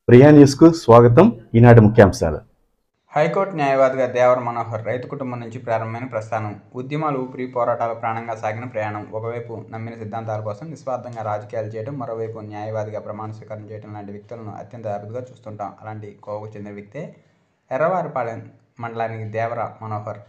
ప్రియా న్యూస్కు స్వాగతం. ఈనాటి ముఖ్యాంశాలు. హైకోర్టు న్యాయవాదిగా దేవర మనోహర్ రైతు కుటుంబం నుంచి ప్రారంభమైన ప్రస్థానం. ఉద్యమాలు, ఊపిరి, పోరాటాలు ప్రాణంగా సాగిన ప్రయాణం. ఒకవైపు నమ్మిన సిద్ధాంతాల కోసం నిస్వార్థంగా రాజకీయాలు చేయడం, మరోవైపు న్యాయవాదిగా ప్రమాణ స్వీకారం చేయడం లాంటి వ్యక్తులను అత్యంత అరుదుగా చూస్తుంటాం. అలాంటి కోవకు చెందిన వ్యక్తే ఎర్రవారిపాలెం మండలానికి దేవర మనోహర్.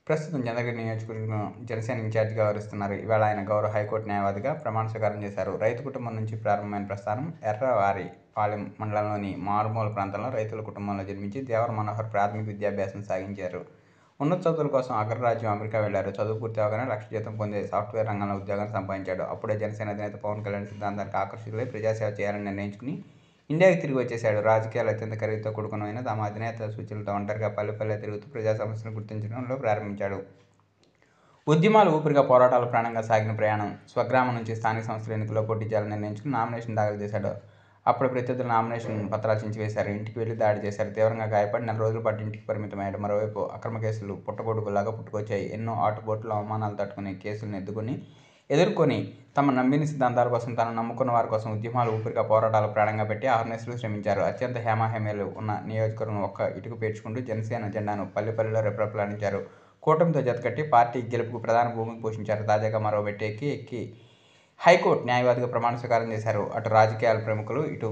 ప్రస్తుతం చంద్రగిరి నియోజకవర్గంలో జనసేన ఇన్ఛార్జిగా వ్యవహరిస్తున్నారు. ఇవాళ ఆయన గౌరవ హైకోర్టు న్యాయవాదిగా ప్రమాణ స్వీకారం చేశారు. రైతు కుటుంబం నుంచి ప్రారంభమైన ప్రస్థానం. ఎర్రవారిపాలెం మండలంలోని మారుమూల ప్రాంతంలో రైతుల కుటుంబంలో జన్మించి దేవర మనోహర్ ప్రాథమిక విద్యాభ్యాసం సాగించారు. ఉన్నత చదువుల కోసం అగ్రరాజ్యం అమెరికా వెళ్లారు. చదువు పూర్తి అవగానే లక్ష జీతం పొందే సాఫ్ట్వేర్ రంగంలో ఉద్యోగాన్ని సంపాదించాడు. అప్పుడే జనసేన అధినేత పవన్ కళ్యాణ్ సిద్ధాంతానికి ఆకర్షితులై ప్రజాసేవ చేయాలని నిర్ణయించుకుని ఇండియాకి తిరిగి వచ్చేశాడు. రాజకీయాలు అత్యంత ఖరీదుతో కూడుకున్నవైన తమ అధినేత సూచనలతో ఒంటరిగా పల్లె తిరుగుతూ ప్రజా సమస్యలను గుర్తించడంలో ప్రారంభించాడు. ఉద్యమాలు, ఊపిరిగా పోరాటాలు ప్రాణంగా సాగిన ప్రయాణం. స్వగ్రామం నుంచి స్థానిక సంస్థల ఎన్నికల్లో పోటీ చేయాలని నిర్ణయించుకుని నామినేషన్ దాఖలు చేశాడు. అప్పుడు ప్రత్యర్థులు నామినేషన్ పత్రాలు చించివేశారు. ఇంటికి వెళ్లి దాడి చేశారు. తీవ్రంగా గాయపడి 4 రోజుల పాటు ఇంటికి పరిమితమయ్యాడు. మరోవైపు అక్రమ కేసులు పుట్టగొడుగులాగా పుట్టుకొచ్చాయి. ఎన్నో ఆటుపోట్లు, అవమానాలు తట్టుకుని కేసులను ఎదుర్కొని తమ నమ్మిన సిద్ధాంతాల కోసం, తను నమ్ముకున్న వారి కోసం ఉద్యమాలు, ఊపిరిగా పోరాటాలు ప్రాణంగా పెట్టి అహర్నిశలు శ్రమించారు. అత్యంత హేమాహేమీలు ఉన్న నియోజకవర్గం ఒక్క ఇటుకు పేర్చుకుంటూ జనసేన జెండాను పల్లెలో రెపరెపలాడించారు. కూటమితో జతకట్టి పార్టీ గెలుపుకు ప్రధాన భూమికి పోషించారు. తాజాగా మరో మెట్టు ఎక్కి హైకోర్టు న్యాయవాదిగా ప్రమాణ స్వీకారం చేశారు. అటు రాజకీయాల ప్రముఖులు, ఇటు